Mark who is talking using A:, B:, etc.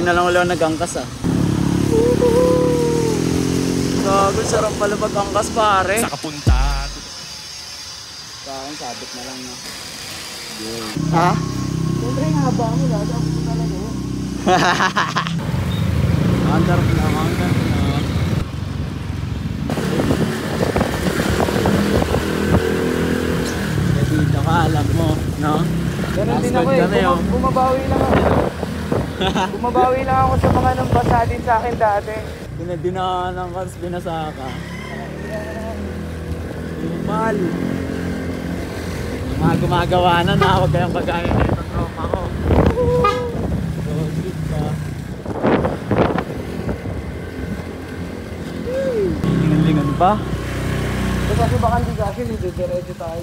A: na lang wala nag-angkas ah. Gago, sarap pala mag-angkas pare.
B: Sa kapunta.
A: Sa akin, sabit na lang na. Ha?
C: Siyempre yung haba mo lahat. Ako po talaga yun.
A: Andar na, andar na. Dito ka, alam mo, no?
C: Ganun din
A: Last
C: ako
A: call
C: eh.
A: kami, oh.
C: Bumabawi lang ako. Bumabawi lang ako sa mga nang basa din sa akin dati.
A: Dinadinaan ng kars, binasaka. Lumal. Mga gumagawa na na, huwag kayong kagaya na itong trauma ko. So, good ka. Lingan-lingan pa.
C: Kasi baka hindi kasi, hindi diretso tayo.